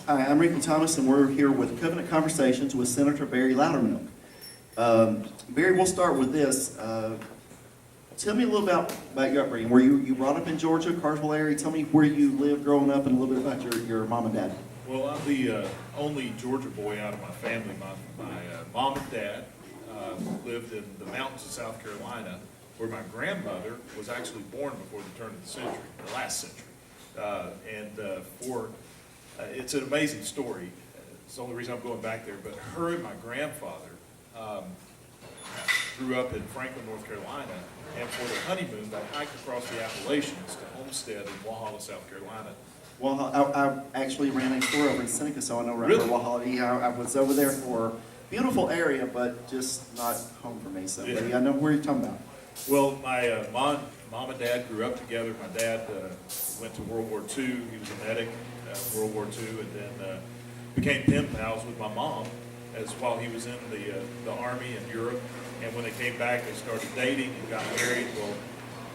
Hi, I'm Ricky Thomas, and we're here with Covenant Conversations with Senator Barry Loudermilk. Barry, we'll start with this. Tell me a little about your upbringing. Were you brought up in Georgia, Cartersville area? Tell me where you lived growing up and a little bit about your mom and dad. Well, I'm the only Georgia boy out of my family. My mom and dad lived in the mountains of South Carolina, where my grandmother was actually born before the turn of the century, the last century. It's an amazing story. It's the only reason I'm going back there. But her and my grandfather grew up in Franklin, North Carolina, and for their honeymoon, they hiked across the Appalachians to homestead in Walhalla, South Carolina. Well, I actually ran a store over in Seneca, so I know right Really? where Walhalla. I was over there for a beautiful area, but just not home for me. So Yeah. I know where you're talking about. Well, my mom and dad grew up together. My dad went to World War II. He was a medic in World War II, and then became pen pals with my mom as while he was in the Army in Europe. And when they came back, they started dating and got married. Well,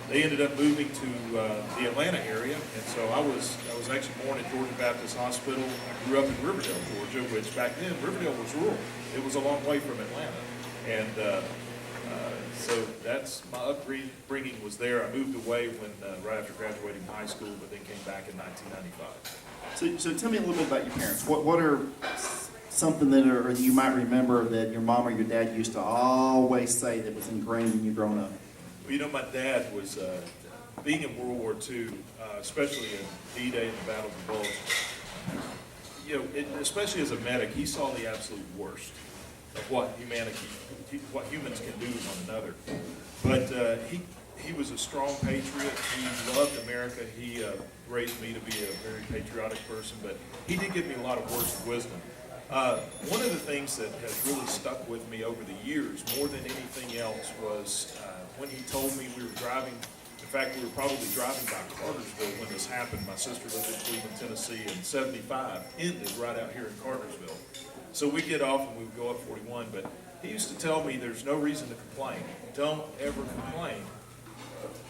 they ended up moving to the Atlanta area, and so I was actually born at Georgia Baptist Hospital. I grew up in Riverdale, Georgia, which back then Riverdale was rural. It was a long way from Atlanta, and so that's my upbringing was there. I moved away when right after graduating high school, but then came back in 1995. So tell me a little bit about your parents. What are something that or you might remember that your mom or your dad used to always say that was ingrained in you growing up? Well, you know, my dad was, being in World War II, especially in D-Day and the Battle of the Bulge, you know, especially as a medic, he saw the absolute worst of what humans can do to one another. But he was a strong patriot. He loved America. He raised me to be a very patriotic person, but he did give me a lot of words of wisdom. One of the things that has really stuck with me over the years, more than anything else, was when he told me we were driving. In fact, we were probably driving by Cartersville when this happened. My sister lived in Cleveland, Tennessee, and 75 ended right out here in Cartersville. So we get off and we would go up 41, but he used to tell me there's no reason to complain. Don't ever complain.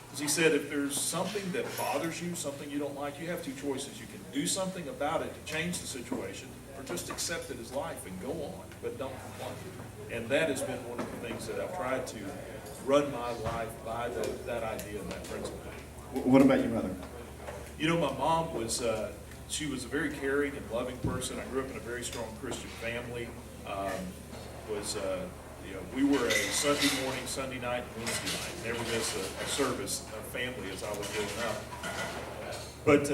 Because he said if there's something that bothers you, something you don't like, you have two choices. You can do something about it to change the situation, or just accept it as life and go on, but don't complain. And that has been one of the things that I've tried to run my life by that idea and that principle. What about your mother? You know, my mom was, she was a very caring and loving person. I grew up in a very strong Christian family. You know, we were a Sunday morning, Sunday night, and Wednesday night. Never missed a service, a family as I was growing up. But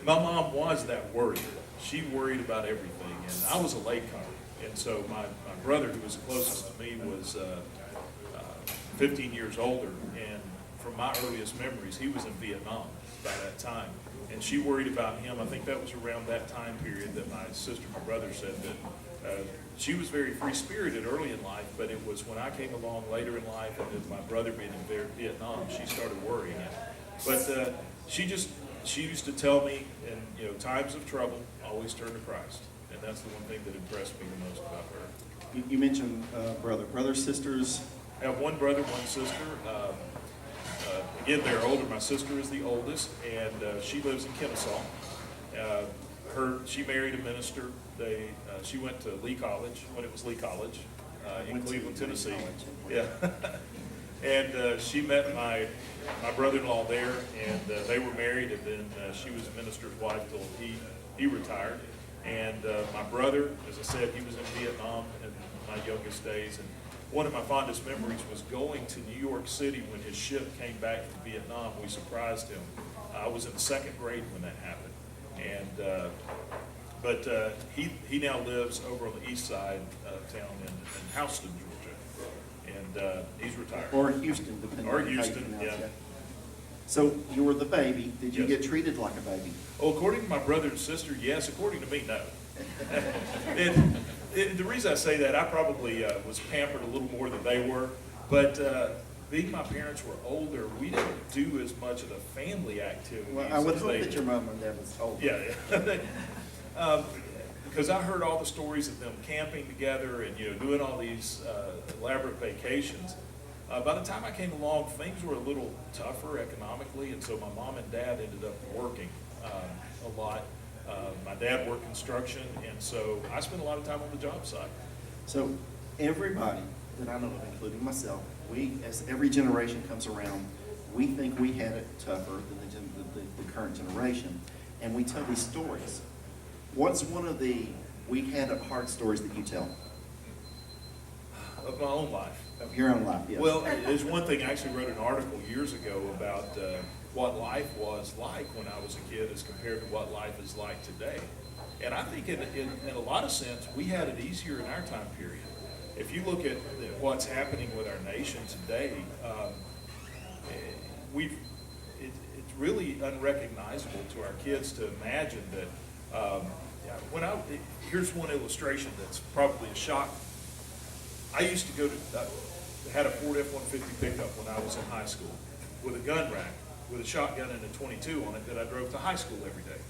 my mom was that worrier. She worried about everything, and I was a latecomer. And so my brother, who was the closest to me, was 15 years older, and from my earliest memories, he was in Vietnam by that time. And she worried about him. I think that was around that time period that my sister, my brother said that she was very free-spirited early in life, but it was when I came along later in life and with my brother being in Vietnam, she started worrying. But she used to tell me, in times of trouble, always turn to Christ. And that's the one thing that impressed me the most about her. You mentioned brothers, sisters. I have one brother, one sister. Again, they're older. My sister is the oldest, and she lives in Kennesaw. She married a minister. She went to Lee College when it was Lee College in Cleveland, Tennessee. Yeah, and she met my brother-in-law there, and they were married. And then she was a minister's wife till he retired. And my brother, as I said, he was in Vietnam in my youngest days. And one of my fondest memories was going to New York City when his ship came back from Vietnam. We surprised him. I was in the second grade when that happened. And but he now lives over on the east side of town in Houston, Georgia, and he's retired. Or Houston, depending Or on how you Houston, pronounce yeah. it. So you were the baby. Did you Yes. get treated like a baby? Well, according to my brother and sister, yes. According to me, no. The reason I say that, I probably was pampered a little more than they were, but being my parents were older, we didn't do as much of the family activities. Well, I would as hope they that did. your mom and dad was older. Yeah. Because I heard all the stories of them camping together and doing all these elaborate vacations. By the time I came along, things were a little tougher economically, and so my mom and dad ended up working a lot. My dad worked construction, and so I spent a lot of time on the job site. So everybody that I know of, including myself, as every generation comes around, we think we had it tougher than the current generation, and we tell these stories. What's one of the we had it hard stories that you tell? Of my own life. Of your own life, yes. Well, there's one thing, I actually wrote an article years ago about what life was like when I was a kid as compared to what life is like today. And I think in a lot of sense, we had it easier in our time period. If you look at what's happening with our nation today, it's really unrecognizable to our kids to imagine that. Here's one illustration that's probably a shock. I used to had a Ford F-150 pickup when I was in high school with a gun rack, with a shotgun and a .22 on it that I drove to high school every day.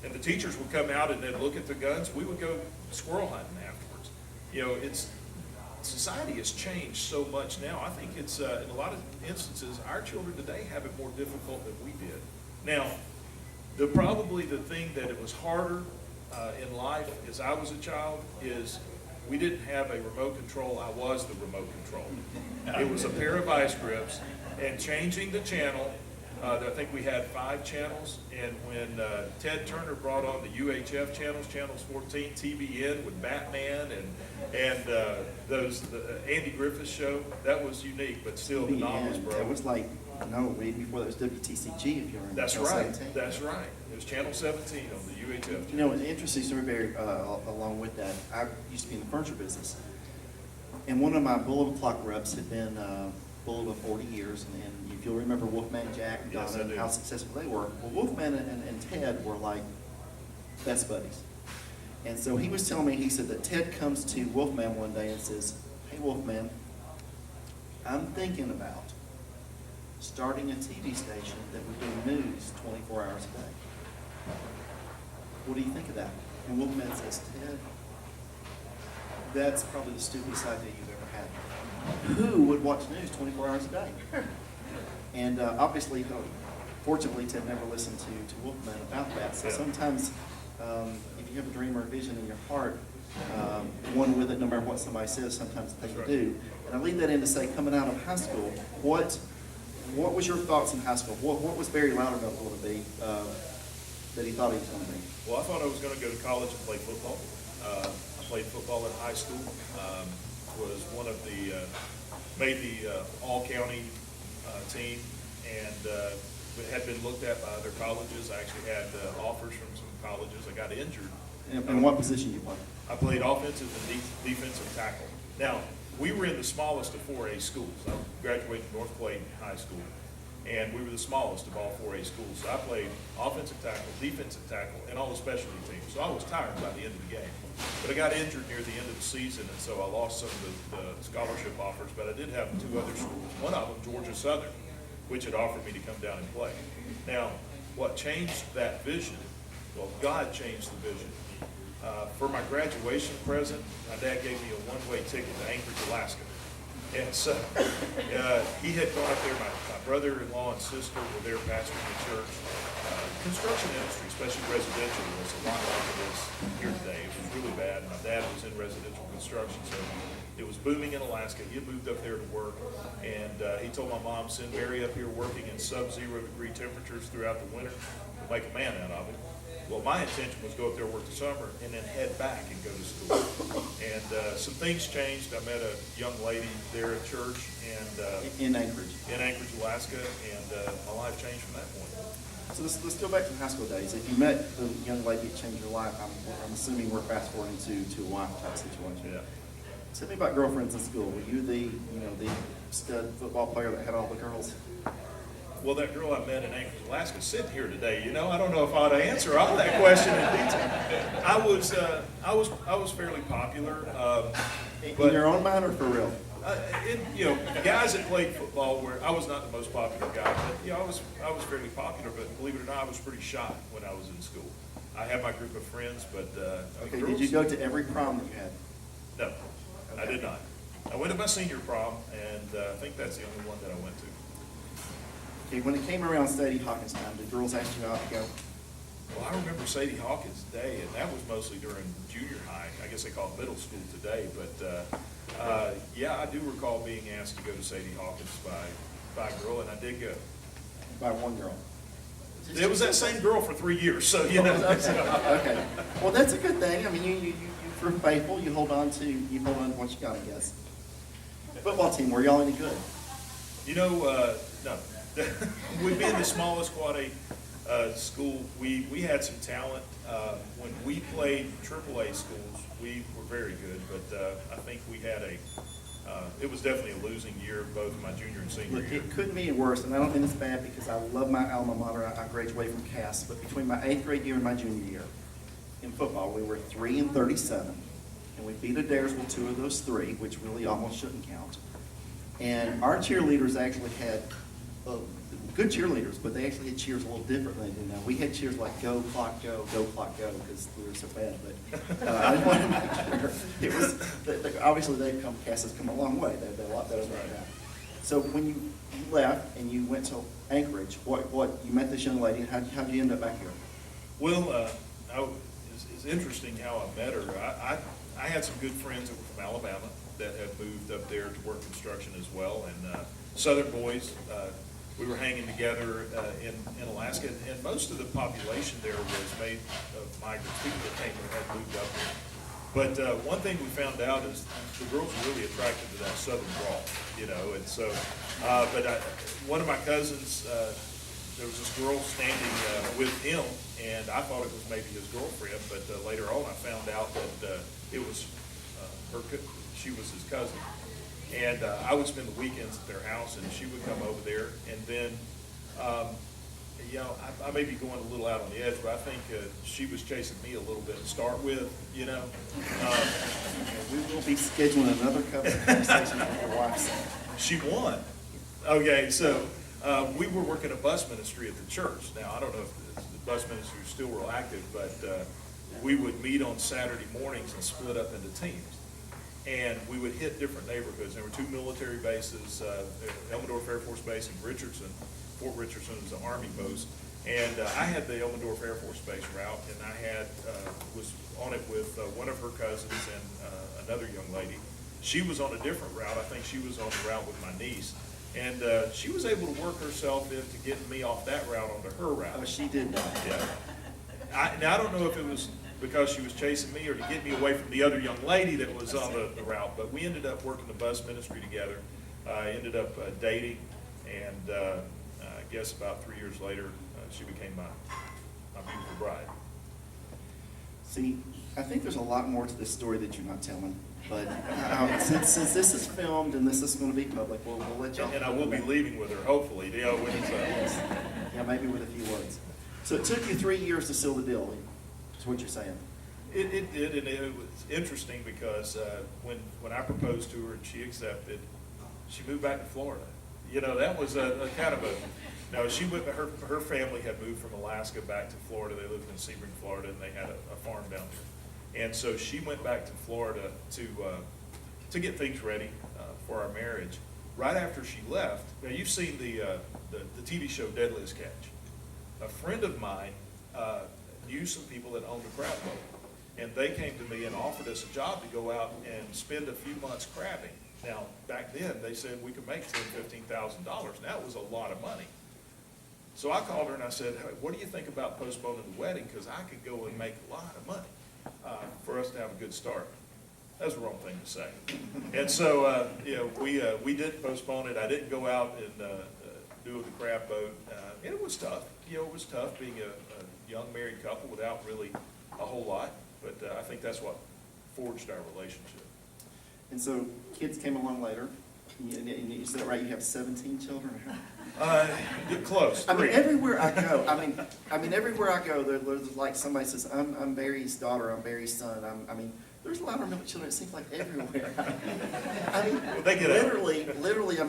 And the teachers would come out and they'd look at the guns. We would go squirrel hunting afterwards. You know, society has changed so much now. I think it's, in a lot of instances, our children today have it more difficult than we did. Now, probably the thing that it was harder in life as I was a child is we didn't have a remote control. I was the remote control. It was a pair of vice grips and changing the channel. I think we had 5 channels, and when Ted Turner brought on the UHF channels, channels 14, TBN with Batman and the Andy Griffith show, that was unique, but still the novels, bro. It was like, way before that was WTCG, if you remember. That's right. That's right. It was channel 17 on the UHF channel. You know, an interesting story, Barry, along with that, I used to be in the furniture business, and one of my bullet clock reps had been bullet of 40 years, and if you'll remember Wolfman Jack and Yes, Donna, and how successful they were. Well, Wolfman and Ted were like best buddies. And so he was telling me, he said that Ted comes to Wolfman one day and says, "Hey Wolfman, I'm thinking about starting a TV station that would do news 24 hours a day. What do you think of that?" And Wolfman says, "Ted, that's probably the stupidest idea you've ever had. Who would watch news 24 hours a day?" And obviously, fortunately, Ted never listened to Wolfman about that. So sometimes, if you have a dream or a vision in your heart, one with it, no matter what somebody says, sometimes they do. And I leave that in to say, coming out of high school, what was your thoughts in high school? What was Barry Loudermilk going to be that he thought he was going to be? Well, I thought I was going to go to college and play football. I played football in high school. Was one of the made the all-county team, and had been looked at by other colleges. I actually had offers from some colleges. I got injured. And what position you played? I played offensive and defensive tackle. Now, we were in the smallest of 4A schools. I graduated from North Clayton High School, and we were the smallest of all 4A schools. So I played offensive tackle, defensive tackle, and all the specialty teams. So I was tired by the end of the game. But I got injured near the end of the season, and so I lost some of the scholarship offers. But I did have 2 other schools. One of them, Georgia Southern, which had offered me to come down and play. Now, what changed that vision? Well, God changed the vision. For my graduation present, my dad gave me a one-way ticket to Anchorage, Alaska. And so he had gone up there, my brother-in-law and sister were there pastoring the church. Construction industry, especially residential, was a lot like it is here today. It was really bad. My dad was in residential construction, so it was booming in Alaska. He had moved up there to work, and he told my mom, "Send Barry up here working in sub-0 degree temperatures throughout the winter. We'll make a man out of him." Well, my intention was go up there, work the summer, and then head back and go to school. And some things changed. I met a young lady there at church, and In Anchorage. in Anchorage, Alaska, and my life changed from that point. So let's go back to high school days. If you met the young lady that changed your life, I'm assuming we're fast forwarding to a wife type situation. Yeah. Tell me about girlfriends in school. Were you the stud football player that had all the girls? Well, that girl I met in Anchorage, Alaska, sitting here today. I don't know if I ought to answer all that question in detail. I was fairly popular. In your own mind or for real? Guys that played football I was not the most popular guy, but I was fairly popular. But believe it or not, I was pretty shy when I was in school. I had my group of friends, but Okay. girls, Did you go to every prom that you had? No, I did not. I went to my senior prom, and I think that's the only one that I went to. Okay. When it came around Sadie Hawkins time, did girls ask you out to go? Well, I remember Sadie Hawkins' day, and that was mostly during junior high. I guess they call it middle school today, but yeah, I do recall being asked to go to Sadie Hawkins by a girl, and I did go. By one girl? It was that same girl for 3 years, so you know. Okay. Well, that's a good thing. I mean, you prove faithful. You hold on to what you got, I guess. Football team, were y'all any good? You know, no. With being the smallest quad A school, we had some talent. When we played AAA schools, we were very good, but I think we had it was definitely a losing year, both my junior and senior Look, year. it couldn't be worse, and I don't mean this bad because I love my alma mater. I graduated from Cass, but between my 8th grade year and my junior year in football, we were 3-37, and we beat Adairsville 2 of those 3, which really almost shouldn't count. And our cheerleaders actually had good cheerleaders, but they actually had cheers a little different than they do now. We had cheers like "Go Clock Go," because we were so bad. But I didn't want to make sure it was. Obviously, Cass has come a long way. They're a lot better than that. So when you left and you went to Anchorage, what you met this young lady, and how'd you end up back here? Well, it's interesting how I met her. I had some good friends that were from Alabama that had moved up there to work construction as well, and Southern boys. We were hanging together in Alaska, and most of the population there was made of migrants, people that came and had moved up there. But one thing we found out is the girls were really attracted to that Southern drawl, you know, and so, one of my cousins, there was this girl standing with him, and I thought it was maybe his girlfriend, but later on I found out that it was she was his cousin. And I would spend the weekends at their house, and she would come over there. And then, you know, I may be going a little out on the edge, but I think she was chasing me a little bit to start with, you know. We will be scheduling another conversation with your wife. She won. Okay, so we were working a bus ministry at the church. Now, I don't know if the bus ministry is still real active, but we would meet on Saturday mornings and split up into teams. And we would hit different neighborhoods. There were 2 military bases, Elmendorf Air Force Base and Richardson. Fort Richardson was an Army post. And I had the Elmendorf Air Force Base route, and I was on it with one of her cousins and another young lady. She was on a different route. I think she was on the route with my niece. And she was able to work herself into getting me off that route onto her route. Oh, she did that. Yeah. Now, I don't know if it was because she was chasing me or to get me away from the other young lady that was on the route, but we ended up working the bus ministry together. I ended up dating, and I guess about 3 years later, she became my beautiful bride. See, I think there's a lot more to this story that you're not telling, but since this is filmed and this is going to be public, we'll let y'all. And I will be leaving with her, hopefully. You know, yeah, maybe with a few words. So it took you 3 years to seal the deal. Is what you're saying? It did, and it was interesting because when I proposed to her and she accepted, she moved back to Florida. You know, that was a kind of a. No, she went. Her family had moved from Alaska back to Florida. They lived in Sebring, Florida, and they had a farm down there. And so she went back to Florida to get things ready for our marriage. Right after she left, now you've seen the TV show Deadliest Catch. A friend of mine knew some people that owned a crab boat, and they came to me and offered us a job to go out and spend a few months crabbing. Now, back then, they said we could make $10,000, $15,000. That was a lot of money. So I called her and I said, hey, what do you think about postponing the wedding? Because I could go and make a lot of money for us to have a good start. That was the wrong thing to say. And so, you know, we did postpone it. I didn't go out and do the crab boat. And it was tough. You know, it was tough being a young married couple without really a whole lot. But I think that's what forged our relationship. And so kids came along later. And you said it right. You have 17 children. Get close. I mean, everywhere I go. I mean, everywhere I go, there's like somebody says, "I'm Barry's daughter. I'm Barry's son." I mean, there's a lot of children. It seems like everywhere. I mean, they get literally. I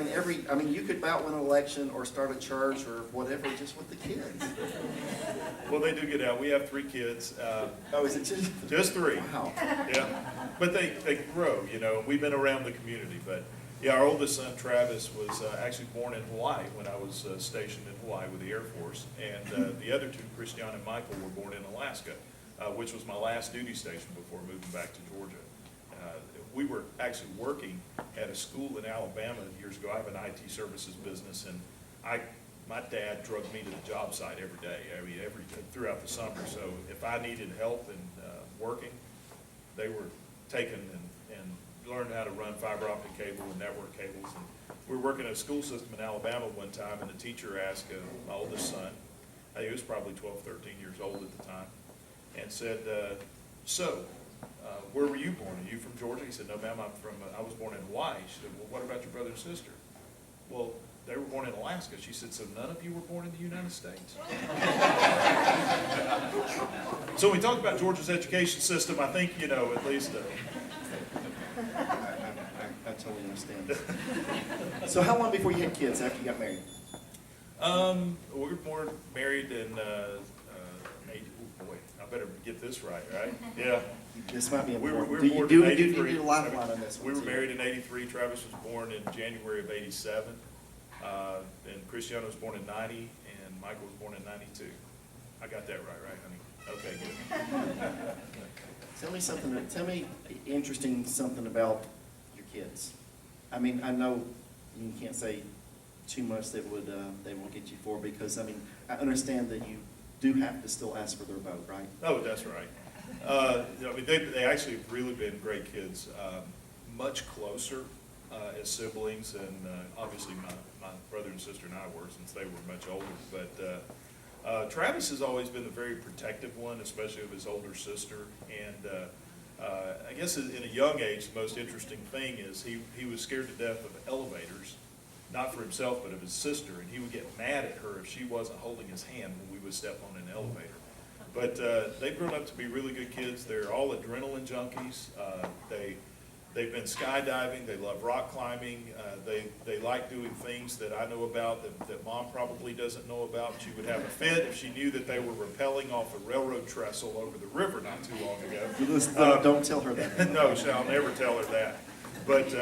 mean, you could about win an election or start a church or whatever just with the kids. Well, they do get out. We have 3 kids. Oh, is it just? Just 3. Wow. Yeah, but they grow. You know, we've been around the community, but Yeah, our oldest son, Travis, was actually born in Hawaii when I was stationed in Hawaii with the Air Force. And the other two, Christian and Michael, were born in Alaska, which was my last duty station before moving back to Georgia. We were actually working at a school in Alabama years ago. I have an IT services business, and my dad drugged me to the job site every day, throughout the summer. So if I needed help in working, they were taken and learned how to run fiber optic cable and network cables. And we were working at a school system in Alabama one time, and the teacher asked my oldest son, he was probably 12, 13 years old at the time, and said, where were you born? Are you from Georgia? He said, no, ma'am, I was born in Hawaii. She said, well, what about your brother and sister? Well, they were born in Alaska. She said, so none of you were born in the United States? So when we talk about Georgia's education system, I think, at least... I totally understand. So how long before you had kids after you got married? We were married in, oh boy, I better get this right? Yeah. This might be We important. were Do born you in do 83. a lifeline on this one? We were too? married in 83. Travis was born in January of 87. And Cristiano was born in 90, and Michael was born in 92. I got that right, honey? Okay, good. Tell me interesting something about your kids. I mean, I know you can't say too much that they won't get you for, because, I mean, I understand that you do have to still ask for their vote, right? Oh, that's right. They actually have really been great kids, much closer as siblings, and obviously my brother and sister and I were, since they were much older. But Travis has always been the very protective one, especially of his older sister. And I guess in a young age, the most interesting thing is he was scared to death of elevators, not for himself, but of his sister. And he would get mad at her if she wasn't holding his hand when we would step on an elevator. But they've grown up to be really good kids. They're all adrenaline junkies. They've been skydiving. They love rock climbing. They like doing things that I know about that Mom probably doesn't know about. She would have a fit if she knew that they were rappelling off a railroad trestle over the river not too long ago. Don't tell her that. No, I'll never tell her that. But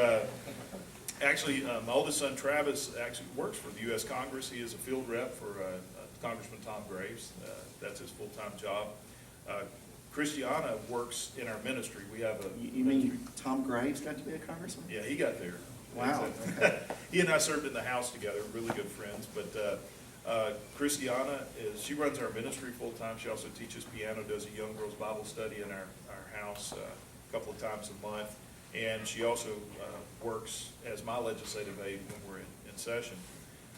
actually, my oldest son, Travis, actually works for the U.S. Congress. He is a field rep for Congressman Tom Graves. That's his full-time job. Christiana works in our ministry. We have a You mean Tom Graves got to be a congressman? Yeah, he got there. Wow. He and I served in the House together, really good friends. But Christiana she runs our ministry full-time. She also teaches piano, does a young girls Bible study in our house a couple of times a month. And she also works as my legislative aide when we're in session.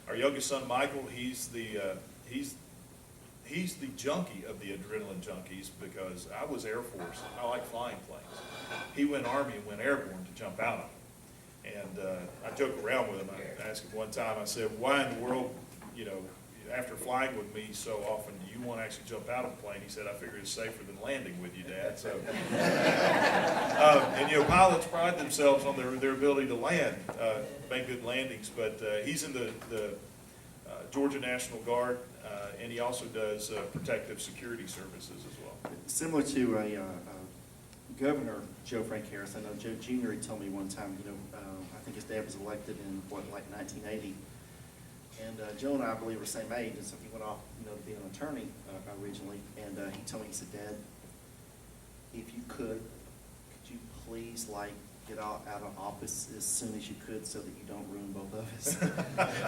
Our youngest son, Michael, he's the junkie of the adrenaline junkies, because I was Air Force. I like flying planes. He went Army and went airborne to jump out of them. And I joke around with him. I asked him one time, I said, why in the world, after flying with me so often, do you want to actually jump out of a plane? He said, I figure it's safer than landing with you, Dad. So, and pilots pride themselves on their ability to land, make good landings. But he's in the Georgia National Guard, and he also does protective security services as well. Similar to Governor Joe Frank Harris. I know Joe Jr. He told me one time, I think his dad was elected in, 1980. And Joe and I believe, were the same age, and so he went off, to be an attorney originally. And he told me, he said, Dad, if you could you please, get out of office as soon as you could, so that you don't ruin both of us?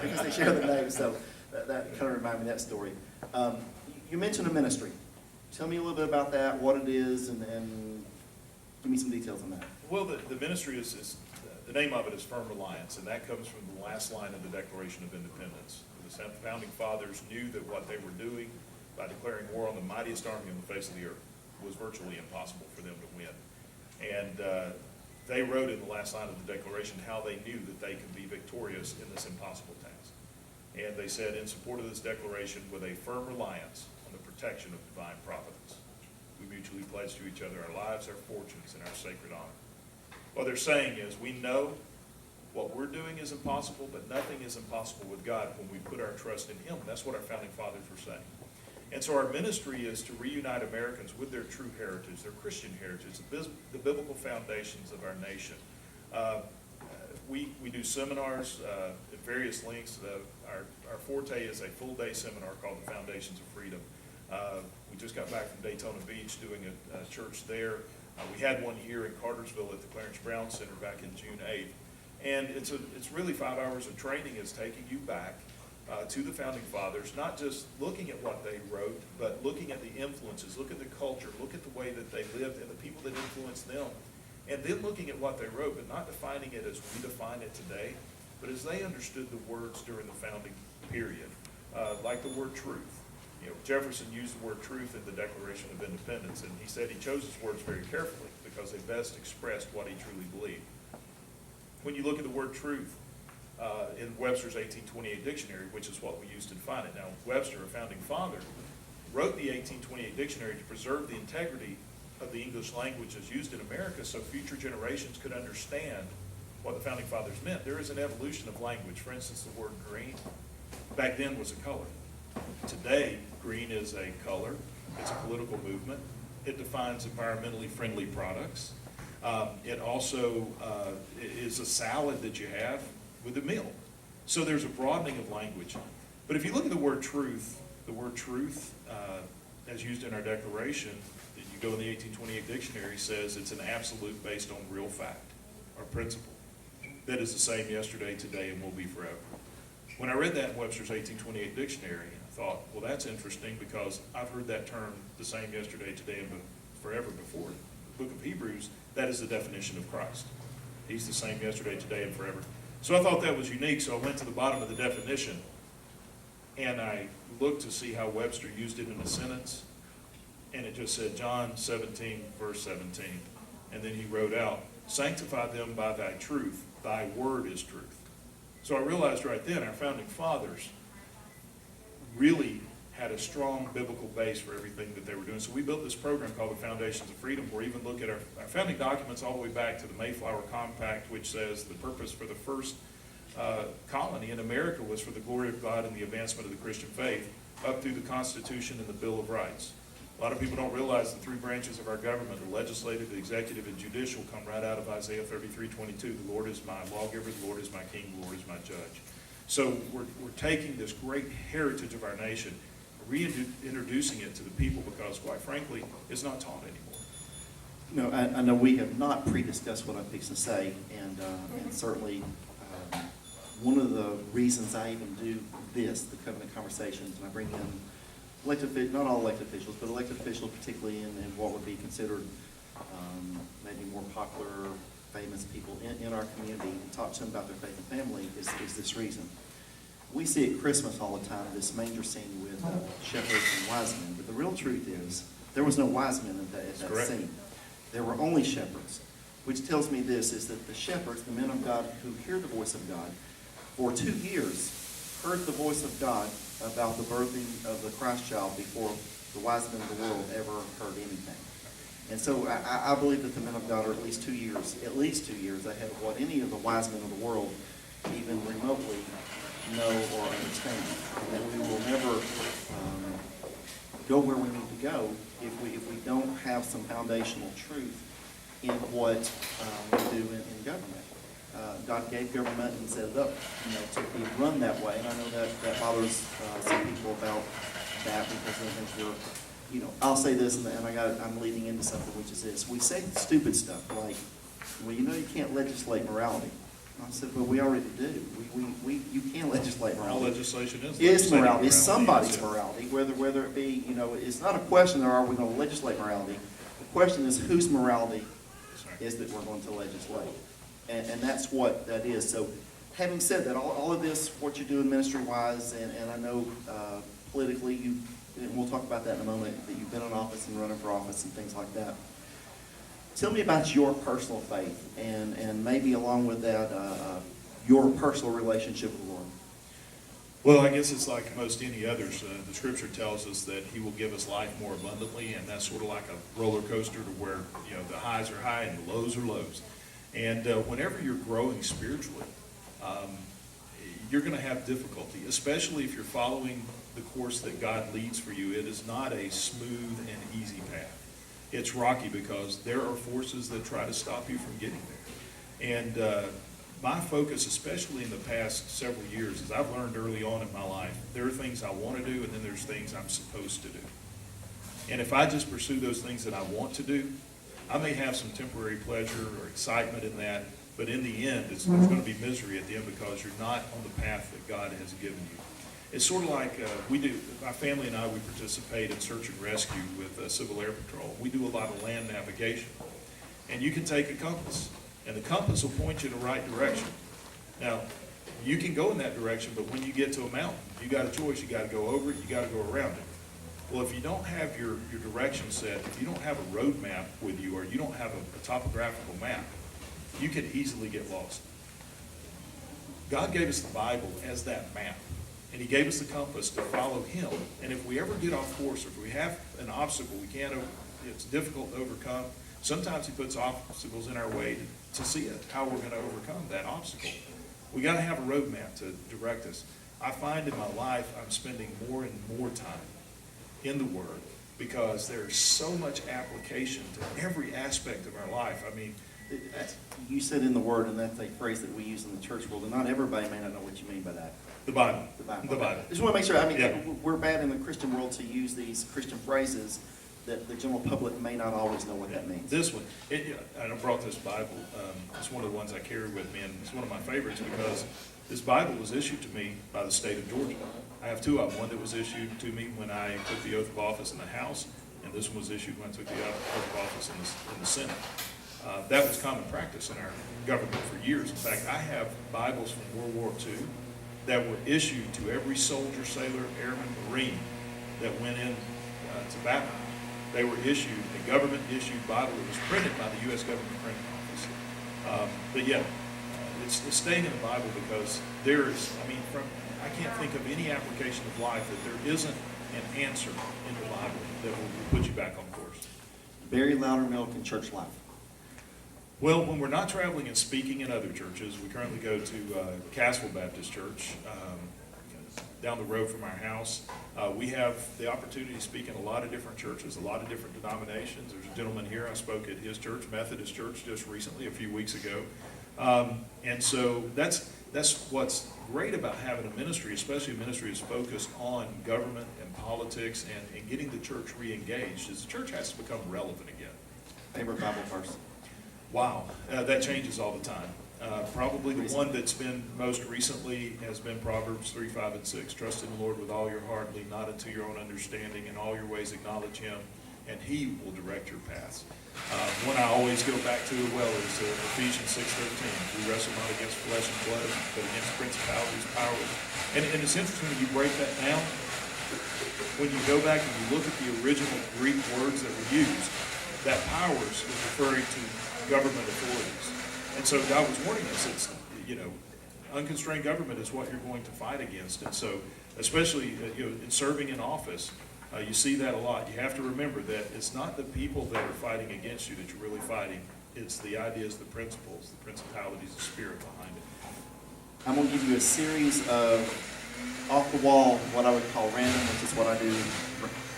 Because they share the name, so that kind of reminded me of that story. You mentioned a ministry. Tell me a little bit about that, what it is, and give me some details on that. Well, the ministry is the name of it is Firm Reliance, and that comes from the last line of the Declaration of Independence. The founding fathers knew that what they were doing by declaring war on the mightiest army on the face of the earth was virtually impossible for them to win. And they wrote in the last line of the Declaration how they knew that they could be victorious in this impossible task. And they said, in support of this declaration, with a firm reliance on the protection of divine providence, we mutually pledge to each other our lives, our fortunes, and our sacred honor. What they're saying is, we know what we're doing is impossible, but nothing is impossible with God when we put our trust in Him. That's what our founding fathers were saying. And so our ministry is to reunite Americans with their true heritage, their Christian heritage, the biblical foundations of our nation. we do seminars at various lengths. Our forte is a full-day seminar called The Foundations of Freedom. We just got back from Daytona Beach doing a church there. We had one here in Cartersville at the Clarence Brown Center back in June 8th. And it's really 5 hours of training. Is taking you back to the Founding Fathers, not just looking at what they wrote, but looking at the influences, look at the culture, look at the way that they lived and the people that influenced them. And then looking at what they wrote, but not defining it as we define it today, but as they understood the words during the founding period, like the word truth. You know, Jefferson used the word truth in the Declaration of Independence, and he said he chose his words very carefully because they best expressed what he truly believed. When you look at the word truth in Webster's 1828 dictionary, which is what we use to define it. Now, Webster, a founding father, wrote the 1828 dictionary to preserve the integrity of the English language as used in America so future generations could understand what the Founding Fathers meant. There is an evolution of language. For instance, the word green back then was a color. Today, green is a color. It's a political movement. It defines environmentally friendly products. It also is a salad that you have with a meal. So there's a broadening of language. But if you look at the word truth, as used in our Declaration, that you go in the 1828 dictionary, says it's an absolute based on real fact or principle that is the same yesterday, today, and will be forever. When I read that in Webster's 1828 dictionary, I thought, well, that's interesting because I've heard that term the same yesterday, today, and forever before. The book of Hebrews, that is the definition of Christ. He's the same yesterday, today, and forever. So I thought that was unique, so I went to the bottom of the definition, and I looked to see how Webster used it in a sentence, and it just said John 17, verse 17. And then he wrote out, sanctify them by thy truth, thy word is truth. So I realized right then our founding fathers really had a strong biblical base for everything that they were doing. So we built this program called the Foundations of Freedom, where we even look at our founding documents all the way back to the Mayflower Compact, which says the purpose for the first colony in America was for the glory of God and the advancement of the Christian faith, up through the Constitution and the Bill of Rights. A lot of people don't realize the three branches of our government, the legislative, the executive, and judicial, come right out of Isaiah 33:22. The Lord is my lawgiver, the Lord is my king, the Lord is my judge. So we're taking this great heritage of our nation, reintroducing it to the people because, quite frankly, it's not taught anymore. You know, I know we have not pre-discussed what I'm fixing to say, and certainly one of the reasons I even do this, the Covenant Conversations, and I bring in elected, not all elected officials, but elected officials particularly in what would be considered maybe more popular, famous people in our community, and talk to them about their faith and family is this reason. We see at Christmas all the time this manger scene with shepherds and wise men, but the real truth is there was no wise men at that scene. There were only shepherds, which tells me this, is that the shepherds, the men of God who hear the voice of God, for 2 years heard the voice of God about the birthing of the Christ child before the wise men of the world ever heard anything. And so I believe that the men of God are at least 2 years ahead of what any of the wise men of the world even remotely know or understand. And that we will never go where we need to go if we don't have some foundational truth in what we do in government. God gave government and set it up, to be run that way. And I know that bothers some people about that because they think we're, I'll say this, and I'm leading into something, which is this. We say stupid stuff like, well, you can't legislate morality. I said, well, we already do. You can't legislate morality. All legislation is. It's morality. It's somebody's morality, whether it be, it's not a question of are we going to legislate morality. The question is whose morality is that we're going to legislate. And that's what that is. So having said that, all of this, what you're doing ministry-wise, and I know politically, and we'll talk about that in a moment, that you've been in office and running for office and things like that. Tell me about your personal faith, and maybe along with that, your personal relationship with the Lord. Well, I guess it's like most any others. The Scripture tells us that He will give us life more abundantly, and that's sort of like a roller coaster to where the highs are high and the lows are lows. And whenever you're growing spiritually, you're going to have difficulty, especially if you're following the course that God leads for you. It is not a smooth and easy path. It's rocky because there are forces that try to stop you from getting there. And my focus, especially in the past several years, is I've learned early on in my life, there are things I want to do and then there's things I'm supposed to do. And if I just pursue those things that I want to do, I may have some temporary pleasure or excitement in that, but in the end, there's going to be misery at the end because you're not on the path that God has given you. It's sort of like my family and I, we participate in search and rescue with Civil Air Patrol. We do a lot of land navigation. And you can take a compass, and the compass will point you in the right direction. Now, you can go in that direction, but when you get to a mountain, you got a choice. You got to go over it, you got to go around it. Well, if you don't have your direction set, if you don't have a road map with you, or you don't have a topographical map, you can easily get lost. God gave us the Bible as that map, and He gave us the compass to follow Him. And if we ever get off course, or if we have an obstacle it's difficult to overcome, sometimes He puts obstacles in our way to see how we're going to overcome that obstacle. We got to have a road map to direct us. I find in my life I'm spending more and more time in the Word because there's so much application to every aspect of our life. I mean, You said in the Word, and that's a phrase that we use in the church world, and not everybody may not know what you mean by that. the Bible. The Bible. The Bible. Just want to make sure, I mean, Yeah. we're bad in the Christian world to use these Christian phrases that the general public may not always know what that means. This one, I brought this Bible. It's one of the ones I carry with me, and it's one of my favorites because this Bible was issued to me by the state of Georgia. I have two of them. One that was issued to me when I took the oath of office in the House, and this one was issued when I took the oath of office in the Senate. That was common practice in our government for years. In fact, I have Bibles from World War II that were issued to every soldier, sailor, airman, Marine that went in to battle. They were issued a government-issued Bible that was printed by the U.S. Government Printing Office. But yeah, it's staying in the Bible because there's, I can't think of any application of life that there isn't an answer in the Bible that will put you back on course. Barry Loudermilk and church life. Well, when we're not traveling and speaking in other churches, we currently go to Cartersville Baptist Church down the road from our house. We have the opportunity to speak in a lot of different churches, a lot of different denominations. There's a gentleman here, I spoke at his church, Methodist Church, just recently, a few weeks ago. And so that's what's great about having a ministry, especially a ministry that's focused on government and politics and getting the church re-engaged, is the church has to become relevant again. Favorite Bible verse? Wow, that changes all the time. Probably the one that's been most recently has been Proverbs 3, 5, and 6. Trust in the Lord with all your heart, lean not unto your own understanding, in all your ways acknowledge Him, and He will direct your paths. One I always go back to as well is Ephesians 6:13. We wrestle not against flesh and blood, but against principalities, powers. And it's interesting when you break that down. When you go back and you look at the original Greek words that were used, that powers is referring to government authorities. And so God was warning us, it's, unconstrained government is what you're going to fight against. And so, especially in serving in office, you see that a lot. You have to remember that it's not the people that are fighting against you that you're really fighting. It's the ideas, the principles, the principalities, the spirit behind it. I'm going to give you a series of off-the-wall, what I would call random, which is what I do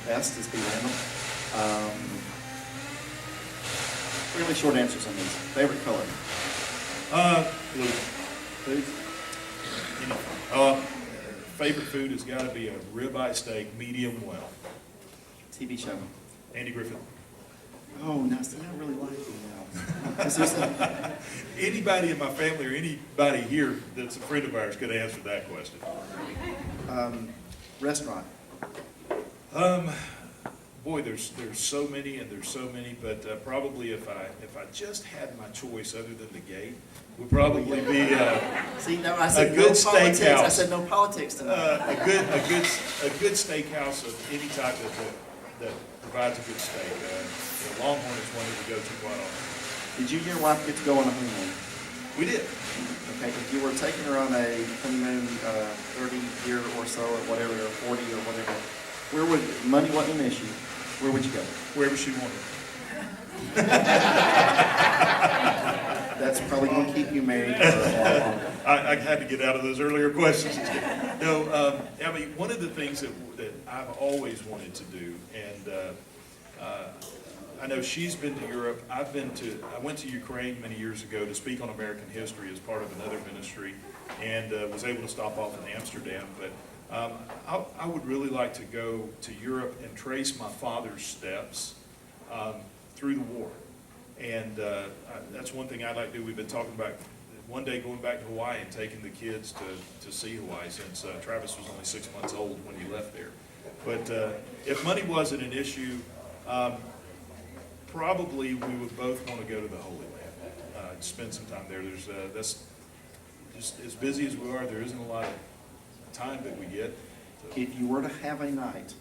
best, is be random. Really short answers on these. Favorite color? Blue. Food? Favorite food has got to be a ribeye steak, medium well. TV show? Andy Griffith. Oh, no, see, I really like you now. Is there some- Anybody in my family or anybody here that's a friend of ours could answer that question. Restaurant? Boy, there's so many, but probably if I just had my choice other than the gate, would probably be See, no, I said a no good politics. steakhouse. I said no politics tonight. a good steakhouse of any type that provides a good steak. Longhorn is one that we go to quite often. Did you and your wife get to go on a honeymoon? We did. Okay, if you were taking her on a honeymoon 30 year or so, or whatever, or 40 or whatever, where would, money wasn't an issue, where would you go? Wherever she wanted. That's probably going to keep you married for a long, long time. I had to get out of those earlier questions. No, one of the things that I've always wanted to do, and I know she's been to Europe. I went to Ukraine many years ago to speak on American history as part of another ministry, and was able to stop off in Amsterdam. But I would really like to go to Europe and trace my father's steps through the war. And that's one thing I'd like to do. We've been talking about one day going back to Hawaii and taking the kids to see Hawaii, since Travis was only 6 months old when he left there. But if money wasn't an issue, probably we would both want to go to the Holy Land, spend some time there. That's just as busy as we are, there isn't a lot of time that we get. So. If you were to have a night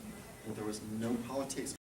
where there was no politics